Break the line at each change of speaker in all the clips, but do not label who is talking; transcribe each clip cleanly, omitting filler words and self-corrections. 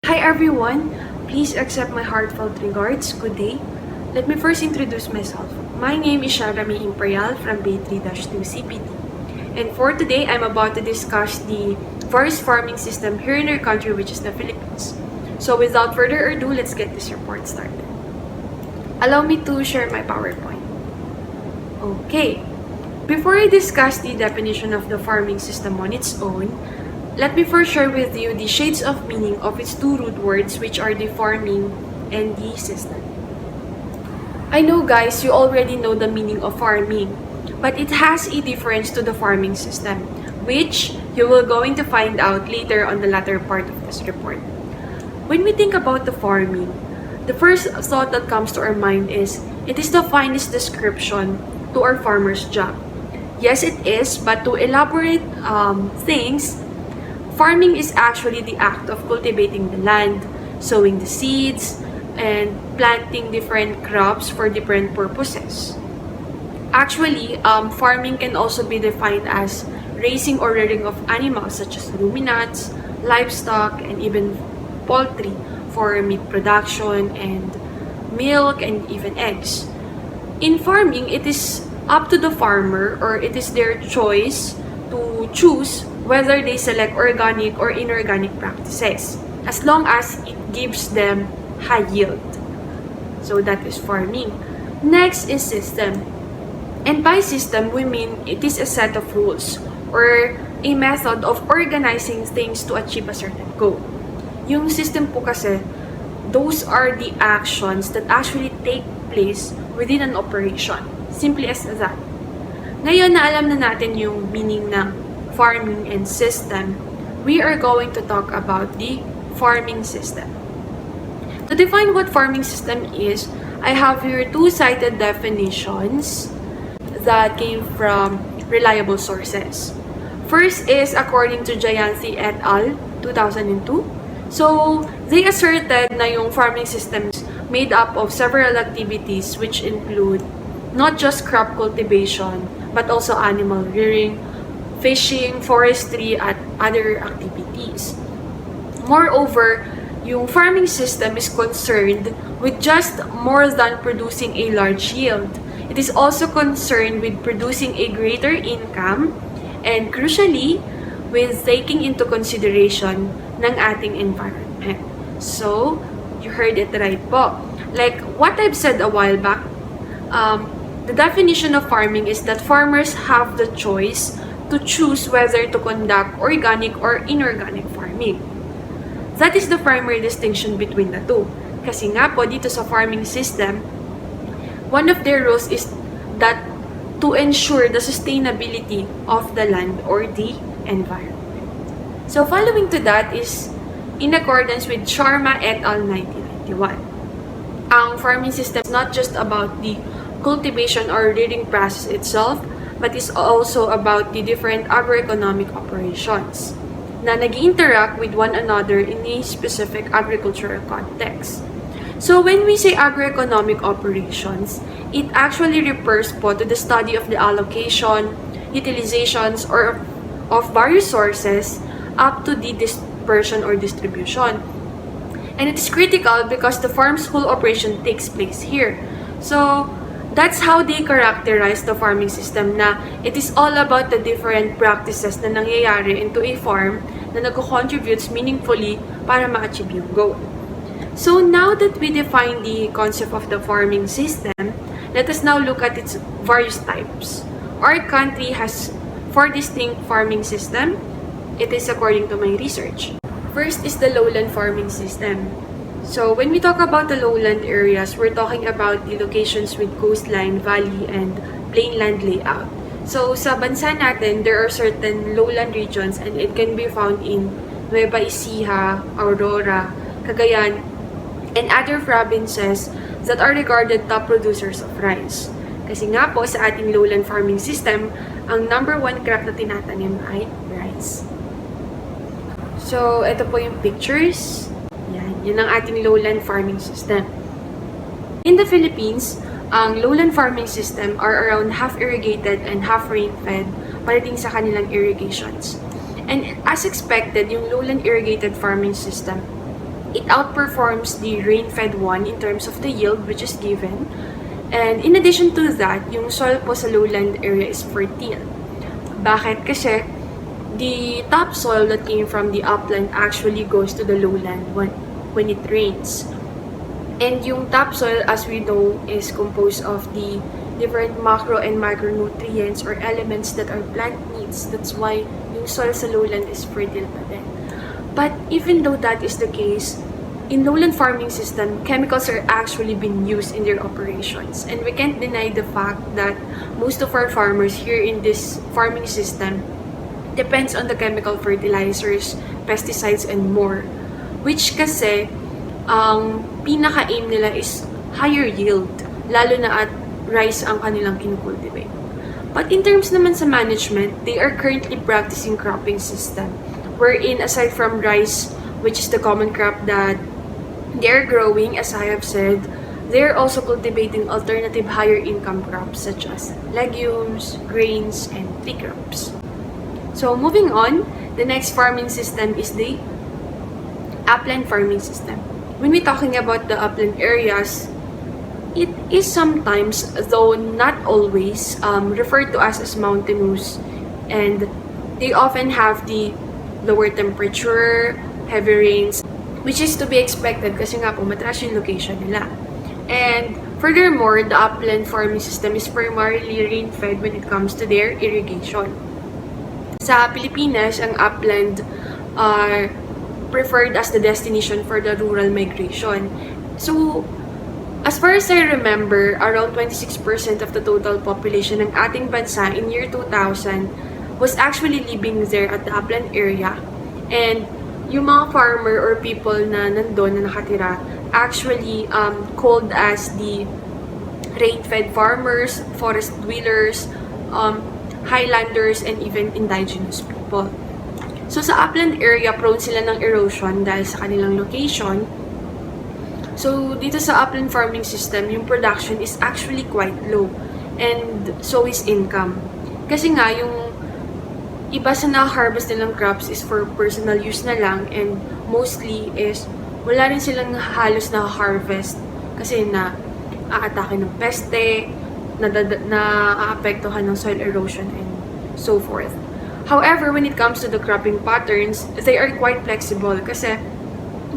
Hi everyone! Please accept my heartfelt regards. Good day. Let me first introduce myself. My name is Sharamay Imperial from B3-2 CPT. And for today, I'm about to discuss the forest farming system here in our country, which is the Philippines. So without further ado, let's get this report started. Allow me to share my PowerPoint. Okay. Before I discuss the definition of the farming system on its own, let me first share with you the shades of meaning of its two root words, which are the farming and the system. I know guys, you already know the meaning of farming, but it has a difference to the farming system, which you will going to find out later on the latter part of this report. When we think about the farming, the first thought that comes to our mind is, it is the finest description to our farmer's job. Yes, it is, but to elaborate things, farming is actually the act of cultivating the land, sowing the seeds, and planting different crops for different purposes. Actually, farming can also be defined as raising or rearing of animals such as ruminants, livestock, and even poultry for meat production and milk and even eggs. In farming, it is up to the farmer, or it is their choice to choose whether they select organic or inorganic practices, as long as it gives them high yield. So that is farming. Next is system. And by system, we mean it is a set of rules or a method of organizing things to achieve a certain goal. Yung system po kasi, those are the actions that actually take place within an operation. Simply as that. Ngayon na alam na natin yung meaning ng farming and system, we are going to talk about the farming system. To define what farming system is, I have here two cited definitions that came from reliable sources. First is according to Jayanthi et al. 2002. So, they asserted na yung farming system is made up of several activities which include not just crop cultivation, but also animal rearing, fishing, forestry, at other activities. Moreover, yung farming system is concerned with just more than producing a large yield. It is also concerned with producing a greater income and crucially, with taking into consideration ng ating environment. So, you heard it right po. Like what I've said a while back, the definition of farming is that farmers have the choice to choose whether to conduct organic or inorganic farming. That is the primary distinction between the two. Kasi nga po, dito sa farming system, one of their roles is that to ensure the sustainability of the land or the environment. So following to that is in accordance with Sharamay et al. 1991. Ang farming system is not just about the cultivation or rearing process itself, but is also about the different agroeconomic operations na nag-interact with one another in a specific agricultural context. So when we say agroeconomic operations, it actually refers po to the study of the allocation, utilizations, or of various sources up to the dispersion or distribution. And it is critical because the farm's whole operation takes place here. So, that's how they characterize the farming system na it is all about the different practices na nangyayari into a farm na nag-contributes meaningfully para ma-achieve yung goal. So now that we define the concept of the farming system, let us now look at its various types. Our country has 4 distinct farming system. It is according to my research. First is the lowland farming system. So, when we talk about the lowland areas, we're talking about the locations with coastline, valley, and plainland layout. So, sa bansa natin, there are certain lowland regions and it can be found in Nueva Ecija, Aurora, Cagayan, and other provinces that are regarded top producers of rice. Kasi nga po, sa ating lowland farming system, ang number 1 crop na tinatanim ay rice. So, ito po yung pictures. Yan ang ating lowland farming system. In the Philippines, ang lowland farming system are around half irrigated and half rain-fed pagdating sa kanilang irrigations. And as expected, yung lowland irrigated farming system it outperforms the rain-fed one in terms of the yield which is given. And in addition to that, yung soil po sa lowland area is fertile. Bakit? Kasi the topsoil that came from the upland actually goes to the lowland when it rains. And yung topsoil, as we know, is composed of the different macro and micronutrients or elements that our plant needs. That's why yung soil sa lowland is fertile pa din. But even though that is the case, in lowland farming system, chemicals are actually being used in their operations. And we can't deny the fact that most of our farmers here in this farming system depends on the chemical fertilizers, pesticides, and more. Which kasi, ang pinaka-aim nila is higher yield, lalo na at rice ang kanilang kinukultivate. But in terms naman sa management, they are currently practicing cropping system, wherein aside from rice, which is the common crop that they're growing, as I have said, they're also cultivating alternative higher income crops such as legumes, grains, and tree crops. So moving on, the next farming system is the upland farming system. When we're talking about the upland areas, it is sometimes, though not always, referred to as mountainous, and they often have the lower temperature, heavy rains, which is to be expected kasi nga po matras yung location nila. And furthermore, the upland farming system is primarily rain-fed when it comes to their irrigation. Sa Pilipinas, ang upland are preferred as the destination for the rural migration. So, as far as I remember, around 26% of the total population ng ating bansa in year 2000 was actually living there at the upland area. And yung mga farmer or people na nandun na nakatira actually called as the rain-fed farmers, forest dwellers, highlanders, and even indigenous people. So sa upland area, prone sila ng erosion dahil sa kanilang location. So dito sa upland farming system, yung production is actually quite low. And so is income. Kasi nga, yung iba sa na-harvest nilang crops is for personal use na lang, and mostly is wala rin silang halos na-harvest kasi na aatake ng peste, na-aapektuhan ng soil erosion, and so forth. However, when it comes to the cropping patterns, they are quite flexible kasi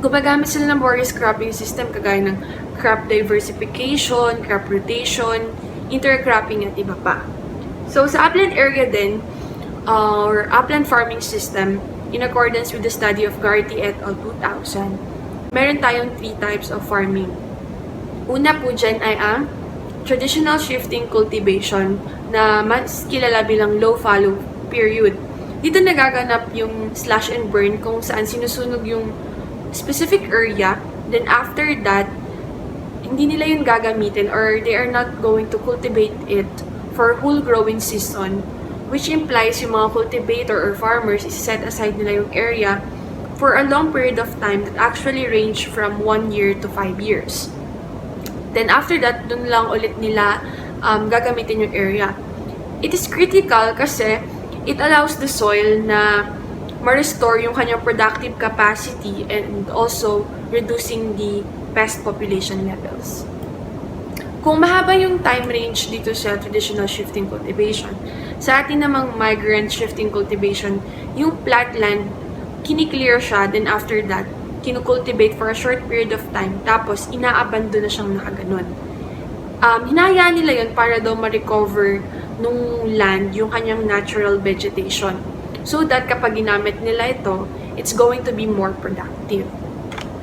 gumagamit sila ng various cropping system kagaya ng crop diversification, crop rotation, intercropping, at iba pa. So, sa upland area din, or upland farming system, in accordance with the study of Garty et al. 2000, meron tayong 3 types of farming. Una po dyan ay ang traditional shifting cultivation na mas kilala bilang low fallow period. Dito nagaganap yung slash and burn kung saan sinusunog yung specific area, then after that, hindi nila yun gagamitin or they are not going to cultivate it for whole growing season, which implies yung mga cultivator or farmers set aside nila yung area for a long period of time that actually range from 1 year to 5 years. Then after that, dun lang ulit nila gagamitin yung area. It is critical kasi it allows the soil na ma-restore yung kanyang productive capacity and also reducing the pest population levels. Kung mahaba yung time range dito sa traditional shifting cultivation, sa atin namang migrant shifting cultivation, yung flat land, kiniklear siya, then after that, kinukultivate for a short period of time, tapos inaabandon na siyang nakaganon. Hinahayaan nila yun para daw ma-recover nung land yung kanyang natural vegetation. So that kapag ginamit nila ito, it's going to be more productive.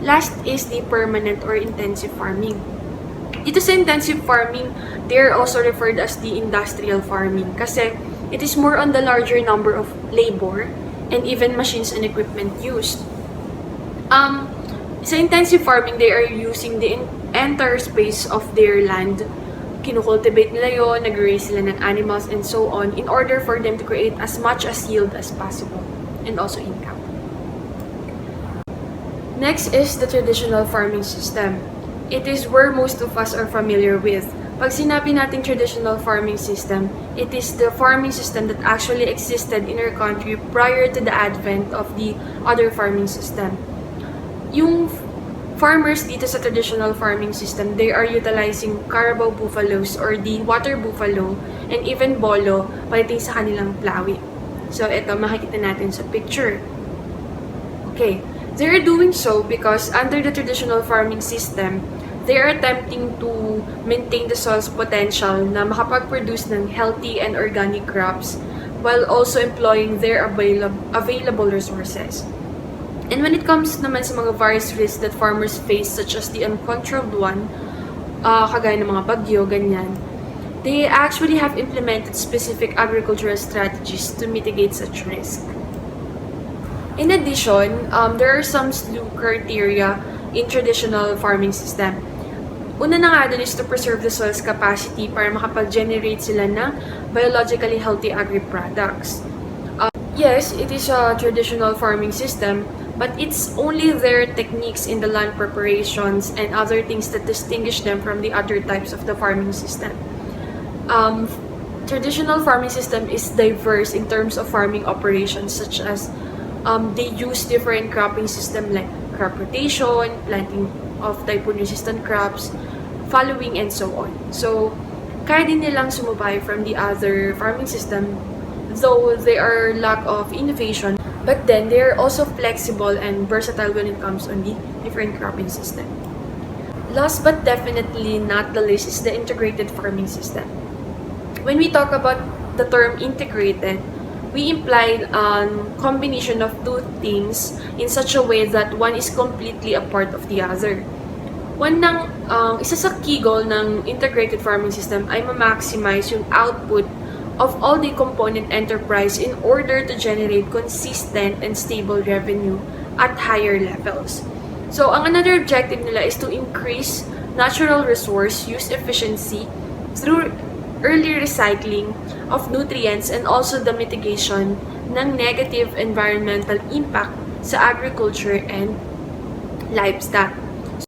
Last is the permanent or intensive farming. Ito sa intensive farming, they are also referred as the industrial farming kasi it is more on the larger number of labor and even machines and equipment used. Sa intensive farming, they are using the entire space of their land. Kinukultivate nila yun, nag-raise sila ng animals and so on in order for them to create as much as yield as possible and also income. Next is the traditional farming system. It is where most of us are familiar with. Pag sinabi natin traditional farming system, it is the farming system that actually existed in our country prior to the advent of the other farming system. Yung farmers dito sa traditional farming system, they are utilizing Carabao buffaloes or the water buffalo and even bolo pagdating sa kanilang plowing. So, ito, makikita natin sa picture. Okay, they are doing so because under the traditional farming system, they are attempting to maintain the soil's potential na makapag-produce ng healthy and organic crops while also employing their available resources. And when it comes naman sa mga various risks that farmers face, such as the uncontrolled one, kagaya ng mga bagyo, ganyan, they actually have implemented specific agricultural strategies to mitigate such risk. In addition, there are some slew criteria in traditional farming system. Una na nga dun is to preserve the soil's capacity para makapag-generate sila ng biologically healthy agri-products. Yes, it is a traditional farming system, but it's only their techniques in the land preparations and other things that distinguish them from the other types of the farming system. Traditional farming system is diverse in terms of farming operations, such as they use different cropping system like crop rotation, planting of typhoon-resistant crops, following, and so on. So, kaya din nilang sumubay from the other farming system, though they are lack of innovation, but then they are also flexible and versatile when it comes on the different cropping system. Last but definitely not the least is the integrated farming system. When we talk about the term integrated, we imply a combination of two things in such a way that one is completely a part of the other. Isa sa key goal ng integrated farming system ay ma-maximize yung output of all the component enterprise in order to generate consistent and stable revenue at higher levels. So, ang another objective nila is to increase natural resource use efficiency through early recycling of nutrients and also the mitigation ng negative environmental impact sa agriculture and livestock.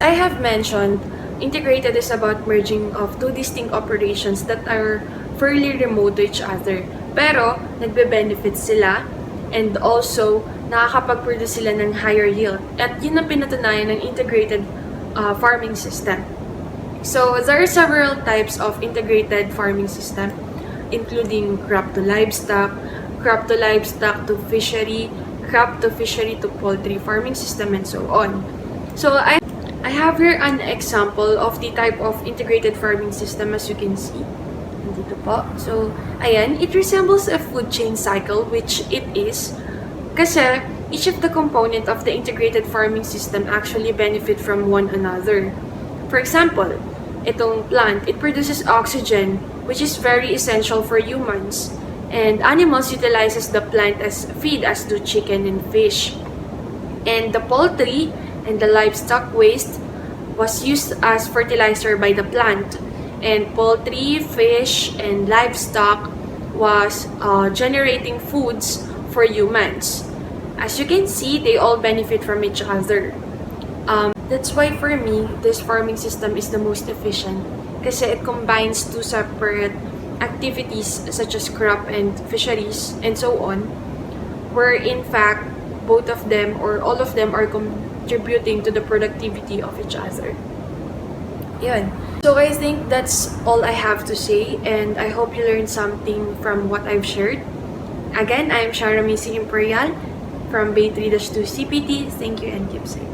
So, I have mentioned integrated is about merging of two distinct operations that are fairly remote to each other. Pero, nagbe-benefit sila and also nakakapag-produce sila ng higher yield. At yun ang pinatunayan ng integrated farming system. So, there are several types of integrated farming system, including crop to livestock to fishery, crop to fishery to poultry farming system, and so on. So, I have here an example of the type of integrated farming system as you can see. Dito po. So, ayan, it resembles a food chain cycle, which it is, kasi each of the component of the integrated farming system actually benefit from one another. For example, itong plant, it produces oxygen, which is very essential for humans. And animals utilizes the plant as feed, as do chicken and fish. And the poultry and the livestock waste was used as fertilizer by the plant. And poultry, fish, and livestock was generating foods for humans. As you can see, they all benefit from each other. That's why for me, this farming system is the most efficient kasi it combines two separate activities such as crop and fisheries and so on, where in fact, both of them or all of them are contributing to the productivity of each other. Yun. So I think that's all I have to say, and I hope you learned something from what I've shared. Again, I am Sharamay Imperial from Bay 3-2 CPT. Thank you and keep safe.